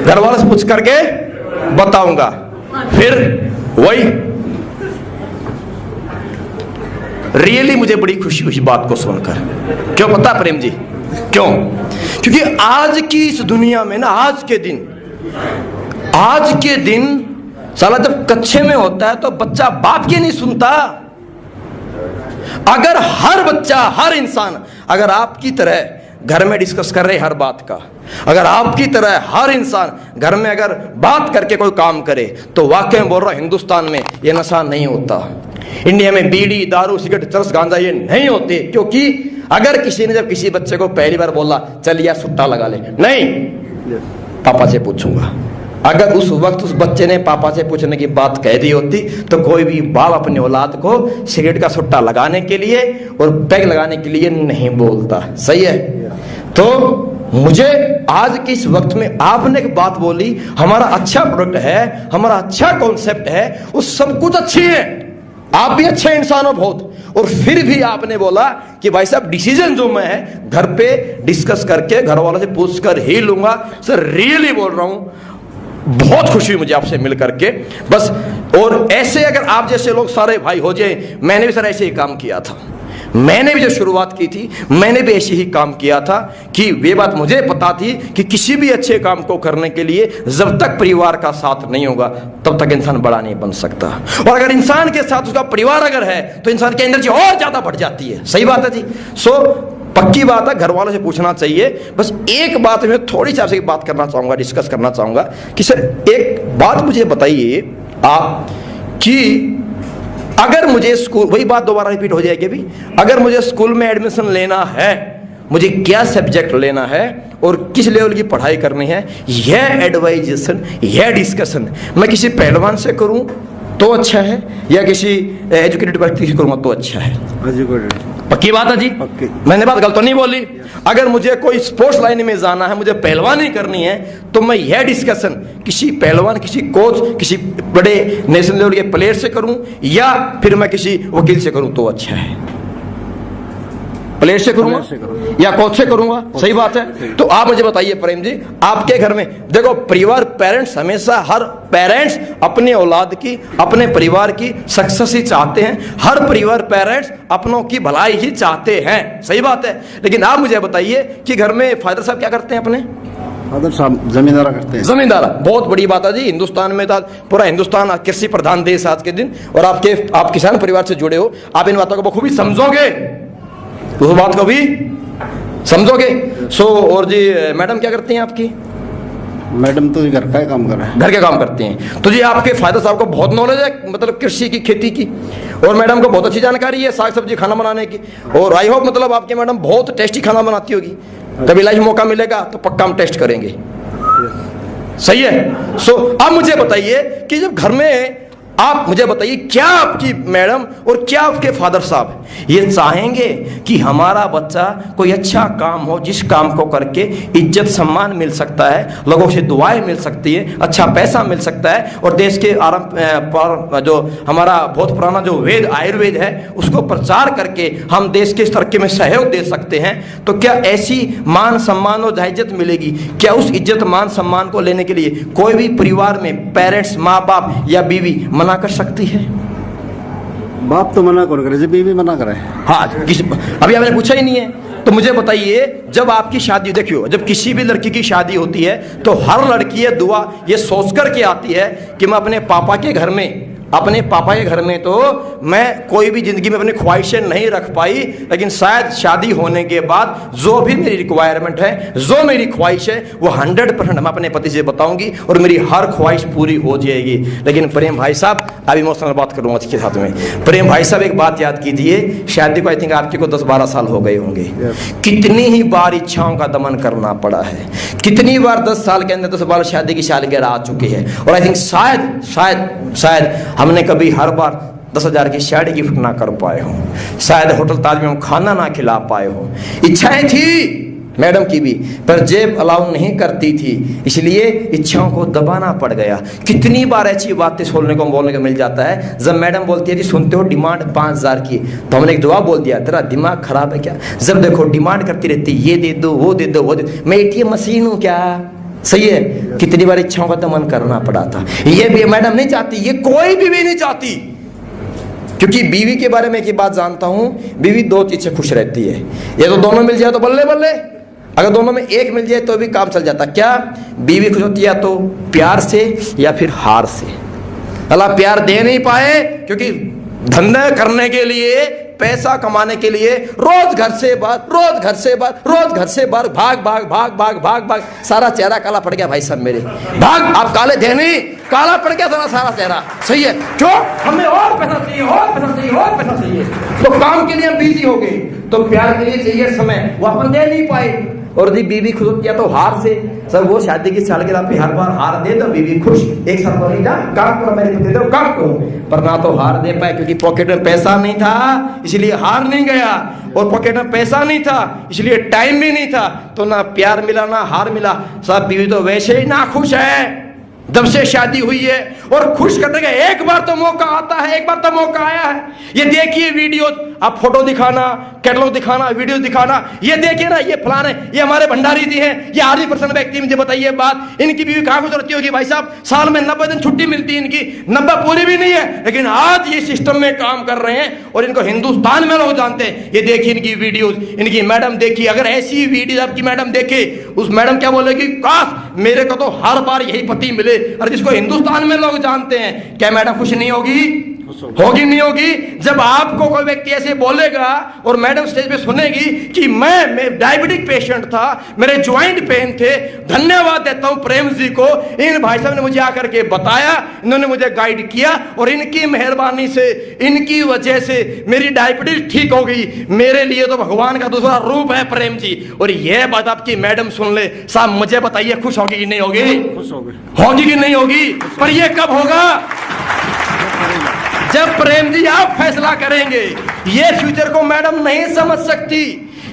घर वालों से पूछ करके बताऊंगा। फिर वही रियली मुझे बड़ी खुशी हुई बात को सुनकर। क्यों पता प्रेम जी? क्यों? क्योंकि आज की इस दुनिया में ना, आज के दिन साला जब कच्चे में होता है तो बच्चा बाप की नहीं सुनता। अगर हर बच्चा, हर इंसान अगर आपकी तरह घर में डिस्कस कर रहे हर बात का, अगर आपकी तरह हर इंसान घर में अगर बात करके कोई काम करे, तो वाकई में बोल रहा हिंदुस्तान में ये नशा नहीं होता। इंडिया में बीड़ी, दारू, सिगरेट, चरस, गांजा ये नहीं होते। क्योंकि अगर किसी ने जब किसी बच्चे को पहली बार बोला चल यार सुट्टा लगा ले, नहीं पापा से पूछूंगा, अगर उस वक्त उस बच्चे ने पापा से पूछने की बात कह दी होती तो कोई भी बाप अपनी औलाद को सिगरेट का सुट्टा लगाने के लिए और पैग लगाने के लिए नहीं बोलता। सही है? तो मुझे आज के इस वक्त में आपने एक बात बोली, हमारा अच्छा प्रोडक्ट है, हमारा अच्छा कॉन्सेप्ट है, उस सब कुछ अच्छी है, आप भी अच्छे इंसान हो बहुत, और फिर भी आपने बोला कि भाई साहब डिसीजन जो मैं है घर पे डिस्कस करके घर वालों से पूछ कर ही लूंगा। सर रियली बोल रहा हूं, बहुत खुशी हुई मुझे आपसे मिल करके। बस और ऐसे अगर आप जैसे लोग सारे भाई हो जाए, मैंने भी सर ऐसे ही काम किया था, मैंने भी जो शुरुआत की थी मैंने भी ऐसे ही काम किया था कि ये बात मुझे पता थी कि किसी भी अच्छे काम को करने के लिए जब तक परिवार का साथ नहीं होगा तब तक इंसान बड़ा नहीं बन सकता। और अगर इंसान के साथ उसका परिवार अगर है तो इंसान की एनर्जी और ज्यादा बढ़ जाती है। सही बात है जी? सो पक्की बात है, घर वालों से पूछना चाहिए। बस एक बात मैं थोड़ी सी आपसे बात करना चाहूंगा, डिस्कस करना चाहूंगा कि सर एक बात मुझे बताइए आप कि अगर मुझे स्कूल, वही बात दोबारा रिपीट हो जाएगी अभी, अगर मुझे स्कूल में एडमिशन लेना है, मुझे क्या सब्जेक्ट लेना है और किस लेवल की पढ़ाई करनी है, यह एडवाइजेशन, यह डिस्कशन मैं किसी पहलवान से करूं तो अच्छा है या किसी एजुकेटेड व्यक्ति से करूंगा तो अच्छा है? एजुकेटेड। पक्की बात है जी? पक्की। मैंने बात गलत तो नहीं बोली? अगर मुझे कोई स्पोर्ट्स लाइन में जाना है, मुझे पहलवानी करनी है, तो मैं यह डिस्कशन किसी पहलवान, किसी कोच, किसी बड़े नेशनल लेवल के प्लेयर से करूं या फिर मैं किसी वकील से करूं तो अच्छा है? प्लेयर से करूंगा या कोच से करूंगा? सही बात है। तो आप मुझे बताइए प्रेम जी, आपके घर में देखो परिवार, पेरेंट्स हमेशा, हर पेरेंट्स अपने औलाद की, अपने परिवार की सक्सेस ही चाहते हैं। हर परिवार, पेरेंट्स अपनों की भलाई ही चाहते हैं। सही बात है। लेकिन आप मुझे बताइए कि घर में फादर साहब क्या करते हैं? अपने फादर साहब जमींदारा करते हैं। जमींदारा, बहुत बड़ी बात है जी। हिंदुस्तान में था, पूरा हिंदुस्तान कृषि प्रधान देश आज के दिन, और आप किसान परिवार से जुड़े हो, आप इन बातों को बखूबी समझोगे, उस बात को भी समझोगे। सो और जी मैडम क्या करती हैं आपकी? मैडम तो घर का काम कर रहे हैं। घर के काम करती हैं। तो जी आपके फादर साहब को बहुत नॉलेज है, मतलब कृषि की, खेती की, और मैडम को बहुत अच्छी जानकारी है साग सब्जी खाना बनाने की, और आई होप मतलब आपकी मैडम बहुत टेस्टी खाना बनाती होगी। कभी लाइफ मौका मिलेगा तो पक्का हम टेस्ट करेंगे। सही है। सो अब मुझे बताइए कि जब घर में आप मुझे बताइए क्या आपकी मैडम और क्या आपके फादर साहब ये चाहेंगे कि हमारा बच्चा कोई अच्छा काम हो, जिस काम को करके इज्जत सम्मान मिल सकता है, लोगों से दुआएं मिल सकती है, अच्छा पैसा मिल सकता है, और देश के जो हमारा बहुत पुराना जो वेद आयुर्वेद है उसको प्रचार करके हम देश के तरक्की में सहयोग दे सकते हैं? तो क्या ऐसी मान सम्मान और इज्जत मिलेगी? क्या उस इज्जत मान सम्मान को लेने के लिए कोई भी परिवार में पेरेंट्स, माँ बाप या बीवी मना कर सकती है? बाप तो मना कौन करे, जब बीवी मना करे? हाँ, अभी आपने पूछा ही नहीं है। तो मुझे बताइए, जब आपकी शादी, देखियो जब किसी भी लड़की की शादी होती है तो हर लड़की ये दुआ ये सोच कर के आती है कि मैं अपने पापा के घर में, अपने पापा के घर में तो मैं कोई भी जिंदगी में अपनी ख्वाहिशें नहीं रख पाई, लेकिन शायद शादी होने के बाद जो भी मेरी रिक्वायरमेंट है, जो मेरी ख्वाहिश है, वो 100% मैं अपने पति से बताऊंगी और मेरी हर ख्वाहिश पूरी हो जाएगी। लेकिन प्रेम भाई साहब, अभी इमोशनल बात करूंगा इसके साथ में। प्रेम भाई साहब एक बात याद कीजिए, शादी को आई थिंक आपके को 10-12 साल हो गए होंगे। कितनी ही बार इच्छाओं का दमन करना पड़ा है, कितनी बार 10 साल के अंदर 10 बार शादी की सालगिरह आ चुकी है, और आई थिंक शायद हमने कभी हर बार 10,000 की साड़ी गिफ्ट ना कर पाए हो, शायद होटल ताज में हम खाना ना खिला पाए हो। इच्छाएं थी मैडम की भी, पर जेब अलाउ नहीं करती थी, इसलिए इच्छाओं को दबाना पड़ गया। कितनी बार ऐसी बातें सुनने को बोलने को मिल जाता है, जब मैडम बोलती है जी सुनते हो डिमांड 5,000 की, तो हमने एक जवाब बोल दिया, तेरा दिमाग खराब है क्या? जब देखो डिमांड करती रहती, ये दे दो, वो दे दो, वो दे दो। मैं ATM मशीन हूँ क्या? सही है। कितनी बार इच्छाओं का दमन करना पड़ा था। ये भी मैडम नहीं चाहती, ये कोई बीवी नहीं चाहती, क्योंकि बीवी के बारे में एक बात जानता हूं, बीवी दो चीज से खुश रहती है। ये तो दोनों मिल जाए तो बल्ले बल्ले, अगर दोनों में एक मिल जाए तो भी काम चल जाता। क्या बीवी खुश होती है? या तो प्यार से या फिर हार से। अल्लाह प्यार दे नहीं पाए क्योंकि धंधा करने के लिए, पैसा कमाने के लिए रोज घर से बाहर, रोज घर से बाहर, रोज घर से बाहर, भाग भाग भाग भाग भाग भाग, सारा चेहरा काला पड़ गया भाई साहब मेरे। भाग, आप काले थे नहीं, काला पड़ गया सारा चेहरा। सही है, क्यों? हमें और पैसा चाहिए, और पैसा चाहिए, और पैसा चाहिए। तो काम के लिए हम बिजी हो गए, तो प्यार के लिए चाहिए समय, वो अपन दे नहीं पाए। और जी बीवी खुश होती है तो हार से। सर वो शादी की सालगिरह पे हर बार हार दे तो बीवी खुश, एक साथ बोली जा काम करो, मेरे पति दो काम करो, पर ना तो हार दे पाए क्योंकि पॉकेट में पैसा नहीं था, इसलिए हार नहीं गया। और पॉकेट में पैसा नहीं था इसलिए टाइम भी नहीं था, तो ना प्यार मिला ना हार मिला। सब बीवी तो वैसे ही ना खुश है जब से शादी हुई है। और खुश करने का एक बार तो मौका आता है, एक बार तो मौका आया है। ये देखिए वीडियो, आप फोटो दिखाना, कैटलॉग दिखाना, वीडियो दिखाना, ये देखिए ना, ये फलाने, ये हमारे भंडारी जी हैं, ये आर्मी पर्सन व्यक्ति, मुझे बताइए बात, इनकी बीवी कहाँ खुश रहती होगी भाई साहब? साल में 90 दिन छुट्टी मिलती है इनकी, 90 पूरी भी नहीं है, लेकिन आज ये सिस्टम में काम कर रहे हैं और इनको हिंदुस्तान में लोग जानते हैं। ये देखिए इनकी वीडियो, इनकी मैडम देखिए, अगर ऐसी वीडियो आपकी मैडम देखे, उस मैडम क्या बोलेगी? काश मेरे को तो हर बार यही पति मिले। और जिसको हिंदुस्तान में लोग जानते हैं, क्या मैडम खुश नहीं होगी? होगी नहीं होगी? जब आपको कोई व्यक्ति ऐसे बोलेगा और मैडम स्टेज पे सुनेगी कि मैं डायबिटिक पेशेंट था, मेरे ज्वाइंट पेन थे, धन्यवाद देता हूं प्रेम जी को, इन भाई साहब ने मुझे आकर के बताया, इन्होंने मुझे गाइड किया और इनकी मेहरबानी से, इनकी वजह से मेरी डायबिटीज ठीक हो गई। मेरे लिए तो भगवान का दूसरा रूप है प्रेम जी। और यह बात आपकी मैडम सुन ले, साहब मुझे बताइए खुश होगी कि नहीं होगी? खुश होगी। होगी कि नहीं होगी? पर यह कब होगा? जब प्रेम जी आप फैसला करेंगे। ये फ्यूचर को मैडम नहीं समझ सकती।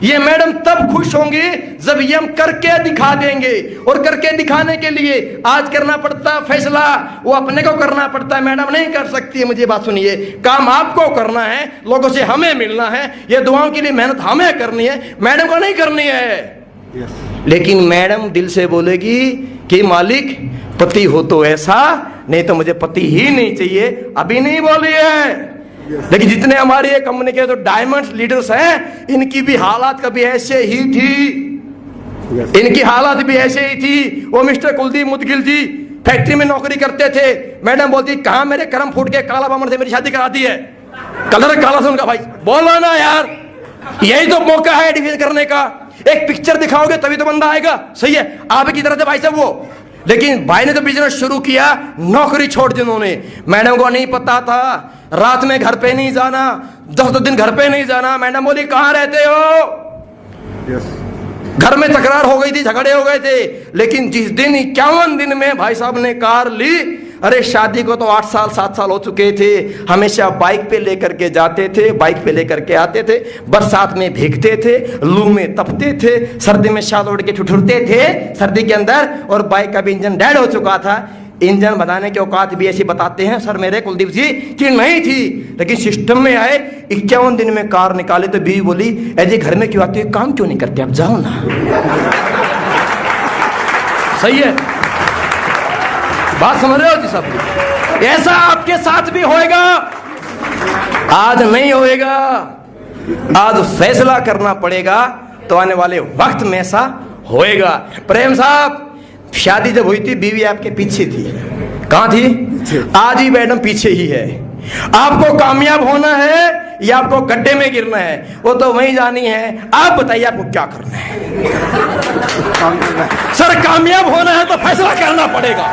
ये मैडम तब खुश होंगी जब ये हम करके दिखा देंगे। और करके दिखाने के लिए आज करना पड़ता है फैसला, वो अपने को करना पड़ता है, मैडम नहीं कर सकती है। मुझे बात सुनिए, काम आपको करना है, लोगों से हमें मिलना है, ये दुआओं के लिए मेहनत हमें करनी है, मैडम को नहीं करनी है। लेकिन मैडम दिल से बोलेगी कि मालिक पति हो तो ऐसा, नहीं तो मुझे पति ही नहीं चाहिए। अभी नहीं बोली है, लेकिन जितने हमारे ये कंपनी के जो डायमंड लीडर्स हैं, इनकी भी हालात कभी ऐसे ही थी, इनकी हालात भी ऐसे ही थी। वो मिस्टर कुलदीप मुदगिल जी फैक्ट्री में नौकरी करते थे। मैडम बोलती कहां मेरे कर्म फूट के काला बामन से मेरी शादी करा दी है, कलर काला से उनका। भाई बोलो ना यार, यही तो मौका है डिफेंस करने का। एक पिक्चर दिखाओगे तभी तो बंदा आएगा। सही है, आप की तरह थे भाई साहब वो। लेकिन भाई ने तो बिजनेस शुरू किया, नौकरी छोड़ दी उन्होंने। मैडम को नहीं पता था, रात में घर पे नहीं जाना, 10 दिन घर पे नहीं जाना। मैडम बोली कहां रहते हो? घर में तकरार हो गई थी, झगड़े हो गए थे। लेकिन जिस दिन 51 दिन में भाई साहब ने कार ली, अरे शादी को तो 8 साल 7 साल हो चुके थे, हमेशा बाइक पे लेकर के जाते थे, बाइक पे लेकर के आते थे, बरसात में भीगते थे, लू में तपते थे, सर्दी में शाल ओढ़ के ठुठुरते थे सर्दी के अंदर। और बाइक का भी इंजन डेड हो चुका था। इंजन बनाने के औकात भी ऐसी बताते हैं सर मेरे कुलदीप जी कि नहीं थी। लेकिन सिस्टम में आए, 51 दिन में कार निकाले तो बीवी बोली ऐसे घर में क्यों आते हो, काम क्यों नहीं करते, अब जाओ ना। सही है, बात समझ रहे हो जी सब? ऐसा आपके साथ भी होएगा, आज नहीं होएगा। आज फैसला करना पड़ेगा, तो आने वाले वक्त में ऐसा होएगा। प्रेम साहब, शादी जब हुई थी बीवी आपके पीछे थी, कहां थी? आज ही मैडम पीछे ही है। आपको कामयाब होना है या आपको गड्ढे में गिरना है, वो तो वही जानी है। आप बताइए आपको क्या करना है? सर कामयाब होना है तो फैसला करना पड़ेगा।